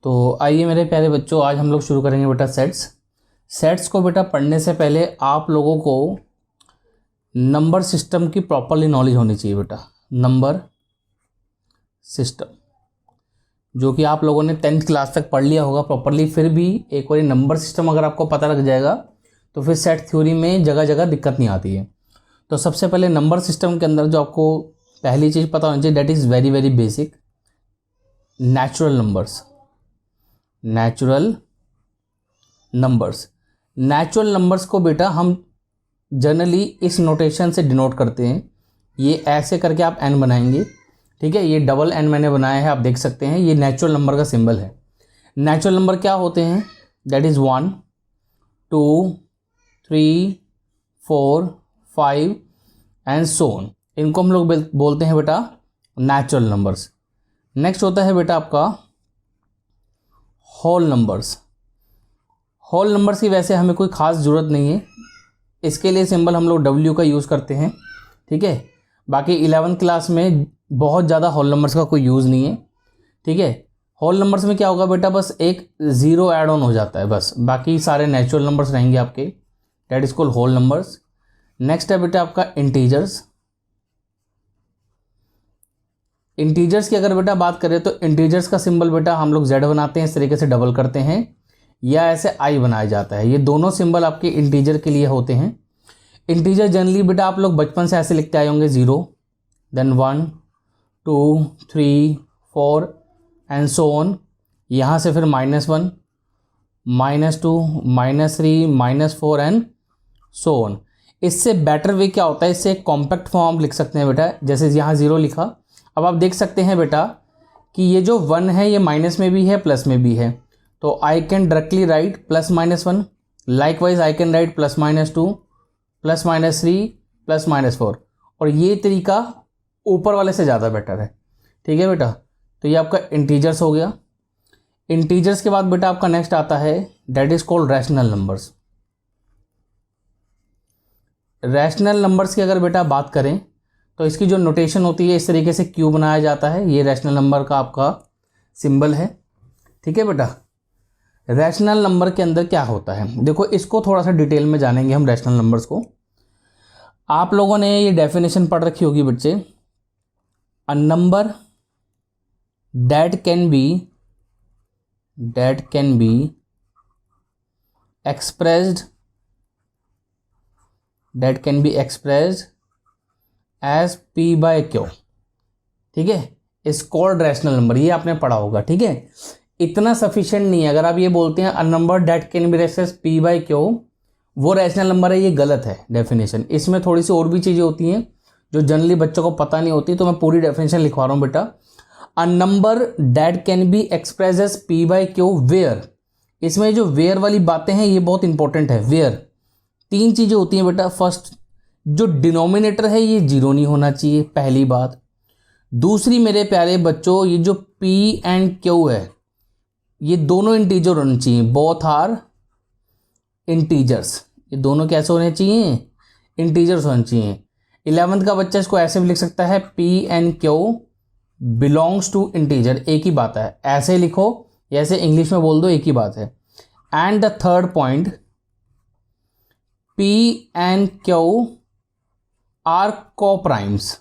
तो आइए मेरे प्यारे बच्चों, आज हम लोग शुरू करेंगे बेटा सेट्स को बेटा पढ़ने से पहले आप लोगों को नंबर सिस्टम की प्रॉपरली नॉलेज होनी चाहिए बेटा। नंबर सिस्टम जो कि आप लोगों ने 10th क्लास तक पढ़ लिया होगा प्रॉपरली, फिर भी एक बार नंबर सिस्टम अगर आपको पता लग जाएगा तो फिर सेट थ्योरी में जगह जगह दिक्कत नहीं आती है। तो सबसे पहले नंबर सिस्टम के अंदर जो आपको पहली चीज़ पता होनी चाहिए, that is very very basic, natural numbers को बेटा हम जनरली इस नोटेशन से डिनोट करते हैं। ये ऐसे करके आप एन बनाएंगे, ठीक है। ये डबल एन मैंने बनाया है, आप देख सकते हैं, ये नेचुरल नंबर का सिंबल है। नेचुरल नंबर क्या होते हैं? That is 1 2 3 4 5 and so on. इनको हम लोग बोलते हैं बेटा नेचुरल नंबर्स। नेक्स्ट होता है बेटा आपका होल नंबर्स की वैसे हमें कोई ख़ास ज़रूरत नहीं है, इसके लिए सिंबल हम लोग W का यूज़ करते हैं, ठीक है। बाकी 11th क्लास में बहुत ज़्यादा होल नंबर्स का कोई यूज़ नहीं है, ठीक है। होल नंबर्स में क्या होगा बेटा, बस एक ज़ीरो ऐड ऑन हो जाता है बस, बाकी सारे नेचुरल नंबर्स रहेंगे आपके, that is called whole numbers. Next है बेटा आपका इंटीजर्स की अगर बेटा बात करें तो इंटीजर्स का सिंबल बेटा हम लोग Z बनाते हैं, इस तरीके से डबल करते हैं, या ऐसे I बनाया जाता है। ये दोनों सिंबल आपके इंटीजर के लिए होते हैं। इंटीजर जनरली बेटा आप लोग बचपन से ऐसे लिखते आए होंगे, 0 देन 1 2 3 4 एंड सो ऑन। यहाँ से फिर -1 -2 -3 -4 एंड सो ऑन। इससे बेटर वे क्या होता है, इससे एक कॉम्पैक्ट फॉर्म लिख सकते हैं बेटा, जैसे यहाँ 0 लिखा। अब आप देख सकते हैं बेटा कि ये जो 1 है ये माइनस में भी है प्लस में भी है, तो I can directly right +-1, likewise I can write +-2 +-3 +-4, और ये तरीका ऊपर वाले से ज़्यादा बेटर है, ठीक है बेटा। तो ये आपका इंटीजर्स हो गया। इंटीजर्स के बाद बेटा आपका नेक्स्ट आता है, that is called rational numbers. Rational numbers की अगर बेटा बात करें तो इसकी जो नोटेशन होती है, इस तरीके से क्यू बनाया जाता है, ये रैशनल नंबर का आपका सिंबल है, ठीक है बेटा। रैशनल नंबर के अंदर क्या होता है, देखो इसको थोड़ा सा डिटेल में जानेंगे हम रैशनल नंबर्स को। आप लोगों ने ये डेफिनेशन पढ़ रखी होगी बच्चे, a number that can be expressed as P/Q, ठीक है, इज कॉल्ड रैशनल नंबर। ये आपने पढ़ा होगा, ठीक है। इतना सफिशिएंट नहीं है। अगर आप ये बोलते हैं अ number that can be expressed P/Q, वो रैशनल नंबर है, ये गलत है डेफिनेशन। इसमें थोड़ी सी और भी चीज़ें होती हैं जो जनरली बच्चों को पता नहीं होती, तो मैं पूरी डेफिनेशन लिखवा रहा हूँ बेटा। A number that can be expressed as P/Q where, इसमें जो वेयर वाली बातें हैं ये बहुत इंपॉर्टेंट है। वेयर 3 चीज़ें होती हैं बेटा। फर्स्ट, जो डिनोमिनेटर है ये 0 नहीं होना चाहिए, पहली बात। दूसरी मेरे प्यारे बच्चों, ये जो P एंड Q है ये दोनों इंटीजर होने चाहिए, बोथ आर इंटीजर्स। ये दोनों कैसे होने चाहिए? इंटीजर्स होने चाहिए। 11th का बच्चा इसको ऐसे भी लिख सकता है, P and Q belongs to integer, एक ही बात है, ऐसे लिखो या ऐसे इंग्लिश में बोल दो, एक ही बात है। And the third point, P and Q are coprimes.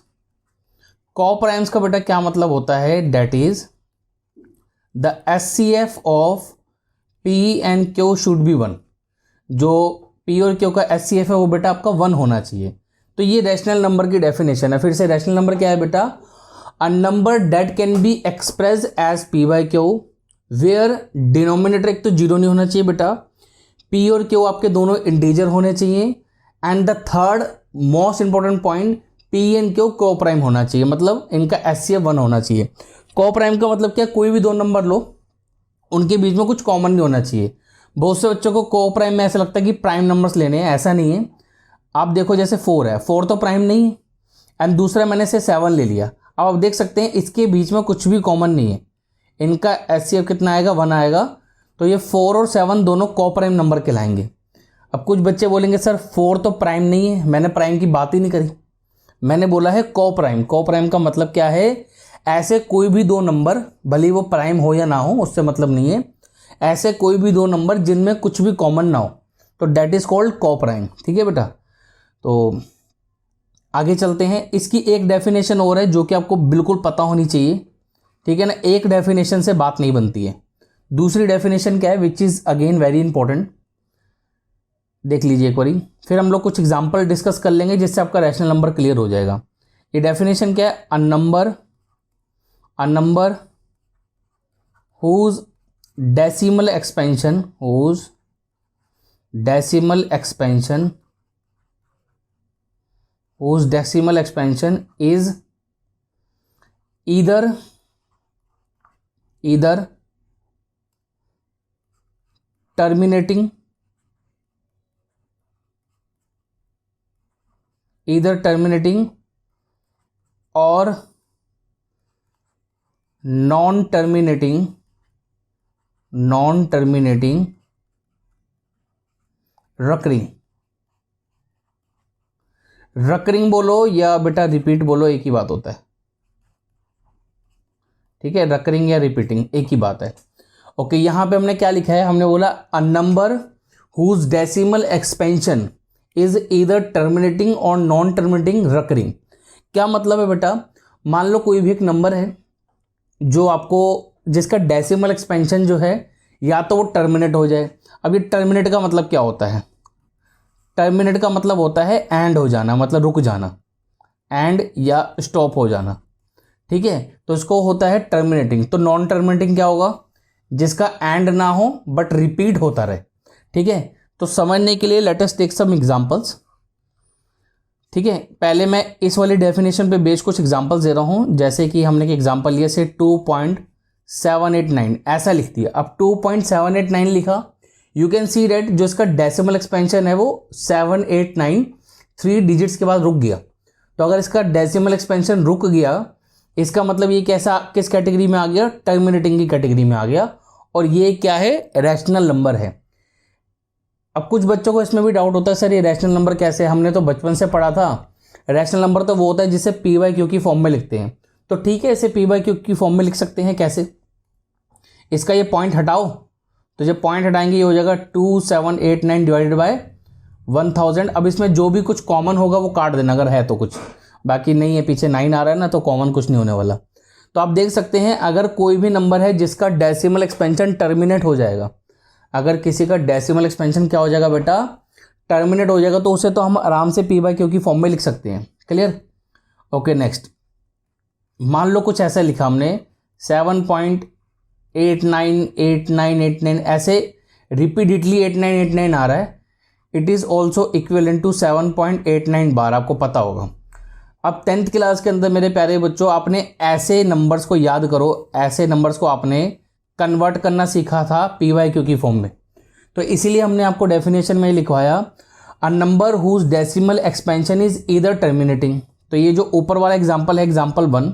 Coprimes का बेटा क्या मतलब होता है? That is the SCF of P and Q should be 1। जो P और Q का SCF है वो बेटा आपका 1 होना चाहिए। तो ये रैशनल नंबर की डेफिनेशन है। फिर से रैशनल नंबर क्या है बेटा? A number that can be express as P/Q where denominator एक तो 0 नहीं होना चाहिए बेटा, P और Q आपके दोनों इंटीजर होने चाहिए, and the third most important point, P and Q coprime होना चाहिए, मतलब इनका SCF 1 होना चाहिए। कोप्राइम का मतलब क्या? कोई भी 2 नंबर लो, उनके बीच में कुछ कॉमन नहीं होना चाहिए। बहुत से बच्चों को कोप्राइम में ऐसा लगता है कि प्राइम नंबर्स लेने हैं, ऐसा नहीं है। आप देखो जैसे 4 है, 4 तो प्राइम नहीं है, एंड दूसरा मैंने से 7 ले लिया। अब आप देख सकते हैं इसके बीच में कुछ भी कॉमन नहीं है, इनका SCF कितना आएगा? 1 आएगा। तो ये 4 और 7 दोनों कोप्राइम नंबर कहलाएंगे। अब कुछ बच्चे बोलेंगे सर 4 तो प्राइम नहीं है, मैंने प्राइम की बात ही नहीं करी, मैंने बोला है कोप्राइम। कोप्राइम का मतलब क्या है? ऐसे कोई भी दो नंबर, भले वो प्राइम हो या ना हो उससे मतलब नहीं है, ऐसे कोई भी दो नंबर जिनमें कुछ भी कॉमन ना हो, तो दैट इज कॉल्ड कोप्राइम। ठीक है बेटा, तो आगे चलते हैं। इसकी एक डेफिनेशन और है जो कि आपको बिल्कुल पता होनी चाहिए, ठीक है ना, एक डेफिनेशन से बात नहीं बनती है। दूसरी डेफिनेशन क्या है, which is again very important, देख लीजिए एक बारी, फिर हम लोग कुछ एग्जांपल डिस्कस कर लेंगे जिससे आपका रैशनल नंबर क्लियर हो जाएगा। ये डेफिनेशन क्या है, a number whose decimal expansion is either terminating or non-terminating recurring बोलो या बेटा रिपीट बोलो, एक ही बात होता है। ठीक है, recurring या रिपीटिंग एक ही बात है। ओके, यहां पे हमने क्या लिखा है, हमने बोला a number whose decimal expansion is either terminating or non terminating recurring। क्या मतलब है बेटा, मान लो कोई भी एक नंबर है जो आपको, जिसका डेसिमल एक्सपेंशन जो है या तो वो टर्मिनेट हो जाए। अब ये टर्मिनेट का मतलब क्या होता है, टर्मिनेट का मतलब होता है एंड हो जाना, मतलब रुक जाना, एंड या स्टॉप हो जाना। ठीक है, तो इसको होता है टर्मिनेटिंग। तो नॉन टर्मिनेटिंग क्या होगा, जिसका एंड ना हो बट रिपीट होता रहे। ठीक है, तो समझने के लिए let us take some examples. ठीक है, पहले मैं इस वाली डेफिनेशन पे बेस कुछ एग्जांपल्स दे रहा हूं, जैसे कि हमने एक एग्जांपल लिया से 2.789 ऐसा लिख दिया। अब 2.789 लिखा, यू कैन सी डेट जो इसका डेसिमल एक्सपेंशन है वो 789 3 डिजिट्स के बाद रुक गया। तो अगर इसका डेसिमल एक्सपेंशन रुक गया, इसका मतलब ये कैसा, किस कैटेगरी में आ गया, टर्मिनेटिंग की कैटेगरी में आ गया, और ये क्या है, रैशनल नंबर है। अब कुछ बच्चों को इसमें भी डाउट होता है, सर ये रैशनल नंबर कैसे, हमने तो बचपन से पढ़ा था, रैशनल नंबर तो वो होता है जिसे पी बाई क्यू की फॉर्म में लिखते हैं। तो ठीक है, इसे पी बाई क्यू की फॉर्म में लिख सकते हैं। कैसे, इसका ये पॉइंट हटाओ, तो जब पॉइंट हटाएंगे ये हो जाएगा 2789 डिवाइडेड बाय 1000। अब इसमें जो भी कुछ कॉमन होगा वो काट देना अगर है तो कुछ, बाकी नहीं है, पीछे 9 आ रहा है ना, तो कॉमन कुछ नहीं होने वाला। तो आप देख सकते हैं अगर कोई भी नंबर है जिसका डेसिमल एक्सपेंशन टर्मिनेट हो जाएगा, अगर किसी का डेसिमल एक्सपेंशन क्या हो जाएगा बेटा, टर्मिनेट हो जाएगा, तो उसे तो हम आराम से पी बाई क्यू की फॉर्म में लिख सकते हैं। Clear, okay next. मान लो कुछ ऐसा लिखा हमने 7.898989 ऐसे रिपीटेडली 8989 आ रहा है, it is also equivalent to 7.89 bar, आपको पता होगा। अब 10th क्लास के अंदर मेरे प्यारे बच्चों, आपने ऐसे नंबर्स को याद करो, ऐसे नंबर्स को आपने कन्वर्ट करना सीखा था पी वाई क्यू की फॉर्म में। तो इसीलिए हमने आपको डेफिनेशन में लिखवाया a number whose decimal expansion is either terminating. तो ये जो ऊपर वाला एग्जांपल है, एग्जांपल 1,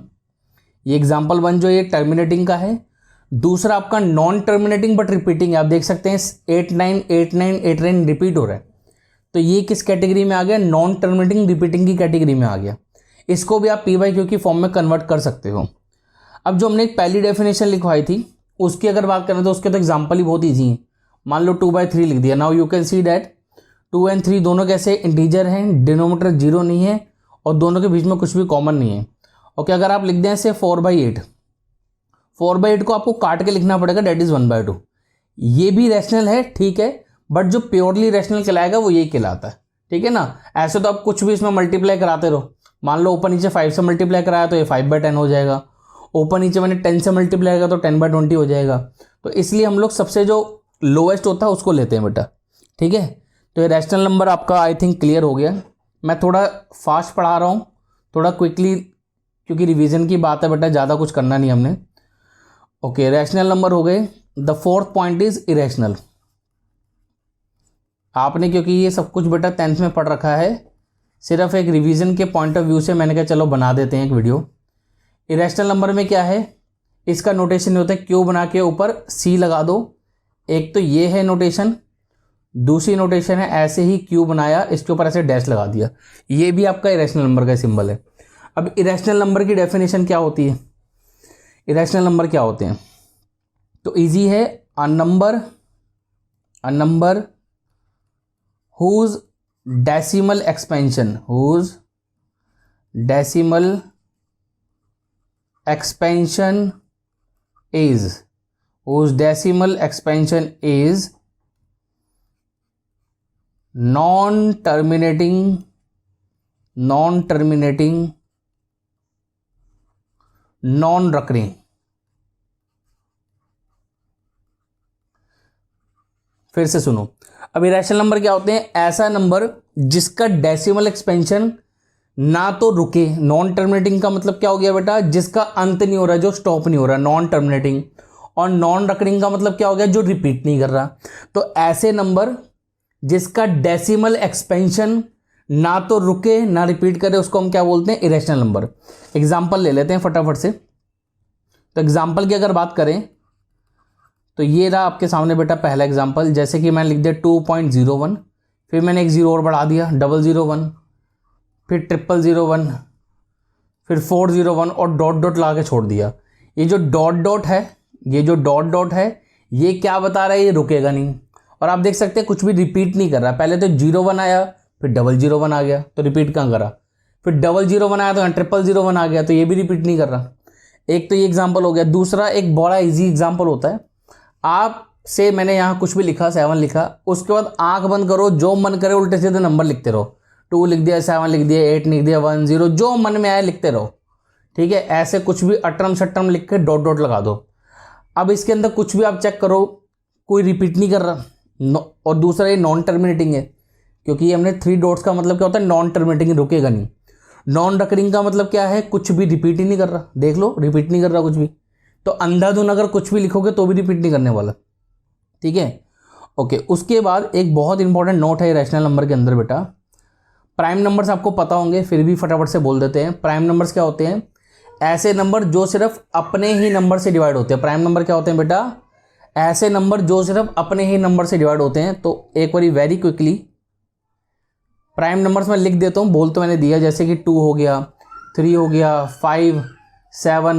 ये एग्जांपल 1 जो ये टर्मिनेटिंग का है। दूसरा आपका नॉन टर्मिनेटिंग बट रिपीटिंग है, आप देख सकते हैं 898989 रिपीट हो रहा है, तो ये किस कैटेगरी में आ गया, नॉन टर्मिनेटिंग रिपीटिंग की कैटेगरी में आ गया। इसको भी आप पी बाई क्यू की फॉर्म में कन्वर्ट कर सकते हो। अब जो हमने एक पहली डेफिनेशन लिखवाई थी उसकी अगर बात करें तो उसके तो एग्जांपल ही बहुत ईजी है। मान लो 2/3 लिख दिया। Now you can see that 2 और 3 दोनों कैसे इंटीजर हैं, डिनोमिनेटर 0 नहीं है और दोनों के बीच में कुछ भी कॉमन नहीं है। ओके, अगर आप लिख दें से 4/8, 4/8 को आपको काट के लिखना पड़ेगा, डेट इज 1/2। ये भी रैशनल है, ठीक है, बट जो प्योरली रैशनल कहलाएगा वो यही कहलाता है। ठीक है ना, ऐसे तो आप कुछ भी इसमें मल्टीप्लाई कराते रहो। मान लो ऊपर नीचे 5 से मल्टीप्लाई कराया तो ये 5/10 हो जाएगा, ऊपर नीचे मैंने 10 से मल्टीप्लाई किया तो 10/20 हो जाएगा। तो इसलिए हम लोग सबसे जो लोएस्ट होता है उसको लेते हैं बेटा। ठीक है, तो ये रैशनल नंबर आपका आई थिंक क्लियर हो गया। मैं थोड़ा फास्ट पढ़ा रहा हूँ, थोड़ा क्विकली, क्योंकि रिवीजन की बात है बेटा, ज़्यादा कुछ करना नहीं हमने। ओके, रैशनल नंबर हो गए। The fourth point is irrational. आपने क्योंकि ये सब कुछ बेटा 10th में पढ़ रखा है, सिर्फ एक रिवीजन के पॉइंट ऑफ व्यू से मैंने कहा चलो बना देते हैं एक वीडियो। इरेशनल नंबर में क्या है, इसका नोटेशन होता है क्यू बना के ऊपर सी लगा दो। एक तो ये है नोटेशन, दूसरी नोटेशन है ऐसे ही क्यू बनाया, इसके ऊपर ऐसे डैश लगा दिया, ये भी आपका इरेशनल नंबर का सिंबल है। अब इरेशनल नंबर की डेफिनेशन क्या होती है, इरेशनल नंबर क्या होते हैं? तो इजी है, a number whose decimal expansion is non-terminating, non-recurring। फिर से सुनो, अब इरेशनल नंबर क्या होते हैं? ऐसा नंबर जिसका डेसिमल एक्सपेंशन ना तो रुके, नॉन टर्मिनेटिंग का मतलब क्या हो गया बेटा? जिसका अंत नहीं हो रहा, जो स्टॉप नहीं हो रहा, नॉन टर्मिनेटिंग। और नॉन रकरिंग का मतलब क्या हो गया? जो रिपीट नहीं कर रहा। तो ऐसे नंबर जिसका डेसिमल एक्सपेंशन ना तो रुके ना रिपीट करे, उसको हम क्या बोलते हैं? Irrational number. एग्जाम्पल ले लेते हैं फटाफट से। तो एग्जाम्पल की अगर बात करें तो ये रहा आपके सामने बेटा पहला एग्जाम्पल। जैसे कि मैंने लिख दिया 2.01, फिर मैंने एक जीरो और बढ़ा दिया 001, फिर 0001, फिर 401 और डॉट डॉट ला के छोड़ दिया। ये जो डॉट डॉट है ये क्या बता रहा है? ये रुकेगा नहीं। और आप देख सकते हैं कुछ भी रिपीट नहीं कर रहा। पहले तो 01 आया, फिर 001 आ गया, तो रिपीट कहाँ करा। फिर 001 आया तो 0001 आ गया, तो ये भी रिपीट नहीं कर रहा। एक तो ये एग्जाम्पल हो गया। दूसरा एक बड़ा ईजी एग्जाम्पल होता है, आप से मैंने यहाँ कुछ भी लिखा, 7 लिखा, उसके बाद आंख बंद करो, जो मन करे उल्टे सीधे नंबर लिखते रहो। 2 लिख दिया, 7 लिख दिया, 8 लिख दिया, 1 0, जो मन में आए लिखते रहो। ठीक है, ऐसे कुछ भी अटरम शटरम लिख के डॉट डॉट लगा दो। अब इसके अंदर कुछ भी आप चेक करो, कोई रिपीट नहीं कर रहा। और दूसरा ये नॉन टर्मिनेटिंग है, क्योंकि ये हमने 3 डॉट्स का मतलब क्या होता है? नॉन टर्मिनेटिंग, रुकेगा नहीं। नॉन रकरिंग का मतलब क्या है? कुछ भी रिपीट ही नहीं कर रहा। देख लो, रिपीट नहीं कर रहा कुछ भी। तो अंधाधुन अगर कुछ भी लिखोगे तो भी रिपीट नहीं करने वाला। ठीक है, ओके। उसके बाद एक बहुत इंपॉर्टेंट नोट है रैशनल नंबर के अंदर बेटा, प्राइम नंबर्स आपको पता होंगे, फिर भी फटाफट से बोल देते हैं। प्राइम नंबर्स क्या होते हैं? ऐसे नंबर जो सिर्फ अपने ही नंबर से डिवाइड होते हैं। प्राइम नंबर क्या होते हैं बेटा? ऐसे नंबर जो सिर्फ अपने ही नंबर से डिवाइड होते हैं। तो एक बारी वेरी क्विकली प्राइम नंबर्स में लिख देता हूँ, बोल तो मैंने दिया, जैसे कि 2 हो गया, 3 हो गया, 5, 7,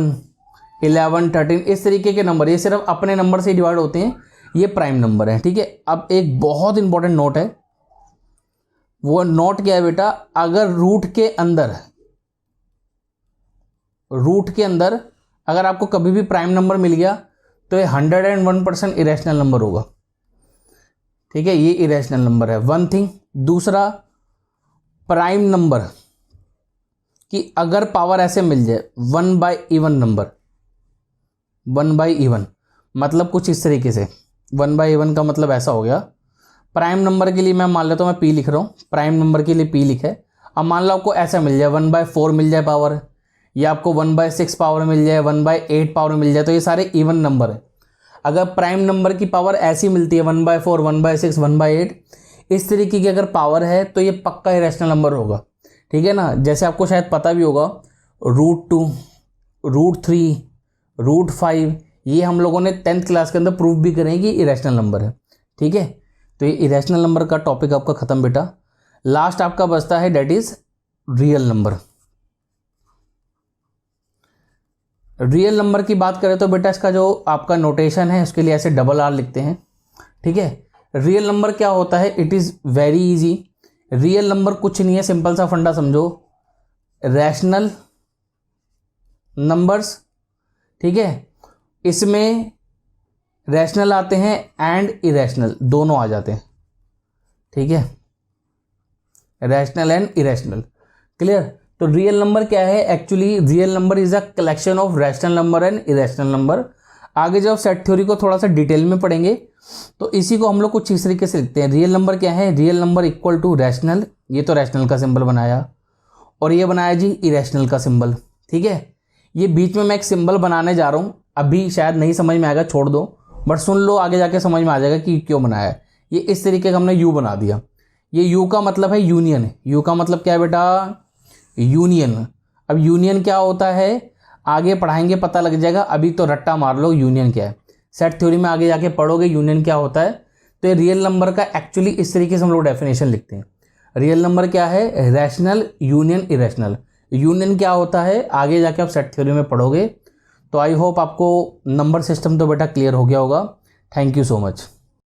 11, 13, इस तरीके के नंबर, ये सिर्फ अपने नंबर से डिवाइड होते हैं, ये प्राइम नंबर है। ठीक है, अब एक बहुत इंपॉर्टेंट नोट है, वो नोट क्या है बेटा? अगर रूट के अंदर अगर आपको कभी भी प्राइम नंबर मिल गया तो ये 101% इरेशनल नंबर होगा। ठीक है, ये इरेशनल नंबर है, वन थिंग। दूसरा, प्राइम नंबर की अगर पावर ऐसे मिल जाए 1/even नंबर, 1/even मतलब कुछ इस तरीके से, 1/even का मतलब ऐसा हो गया, प्राइम नंबर के लिए मैं मान लेता हूँ, मैं P लिख रहा हूँ, प्राइम नंबर के लिए P लिखा है। अब मान लो आपको ऐसा मिल जाए 1/4 मिल जाए पावर, या आपको 1/6 पावर मिल जाए, 1/8 पावर मिल जाए, तो ये सारे इवन नंबर है। अगर प्राइम नंबर की पावर ऐसी मिलती है 1/4, 1/6, 1/8, इस तरीके की अगर पावर है तो ये पक्का इरेशनल नंबर होगा। ठीक है ना, जैसे आपको शायद पता भी होगा √2, √3, √5, ये हम लोगों ने 10th क्लास के अंदर प्रूफ भी करें कि इरेशनल नंबर है। ठीक है, तो ये इरेशनल नंबर का टॉपिक आपका खत्म बेटा। लास्ट आपका बचता है that is real number. Real number की बात करें तो बेटा इसका जो आपका नोटेशन है उसके लिए ऐसे R लिखते हैं। ठीक है, रियल नंबर क्या होता है? It is very easy. Real number कुछ नहीं है, सिंपल सा फंडा समझो, रैशनल नंबर्स। ठीक है, इसमें रैशनल आते हैं एंड इरेशनल, दोनों आ जाते हैं। ठीक है, रैशनल एंड इरेशनल, क्लियर। तो रियल नंबर क्या है? Actually real number is a collection of rational number and irrational number. आगे जब सेट थ्योरी को थोड़ा सा डिटेल में पढ़ेंगे तो इसी को हम लोग कुछ इस तरीके से लिखते हैं। रियल नंबर क्या है? Real number equal to rational, ये तो रैशनल का सिंबल बनाया, और ये बनाया जी इरेशनल का सिंबल। ठीक है, ये बीच में मैं एक सिंबल बनाने जा रहा हूँ, अभी शायद नहीं समझ में आएगा, छोड़ दो, बट सुन लो, आगे जाके समझ में आ जाएगा कि क्यों बनाया है। ये इस तरीके का हमने यू बना दिया। ये यू का मतलब है यूनियन। यू का मतलब क्या है बेटा? यूनियन। अब यूनियन क्या होता है आगे पढ़ाएंगे, पता लग जाएगा, अभी तो रट्टा मार लो यूनियन क्या है। सेट थ्योरी में आगे जाके पढ़ोगे यूनियन क्या होता है। तो ये रियल नंबर का एक्चुअली इस तरीके से हम लोग डेफिनेशन लिखते हैं। रियल नंबर क्या है? Rational union irrational. यूनियन क्या होता है आगे जाके आप सेट थ्योरी में पढ़ोगे। तो आई होप आपको नंबर सिस्टम तो बेटा क्लियर हो गया होगा। Thank you so much.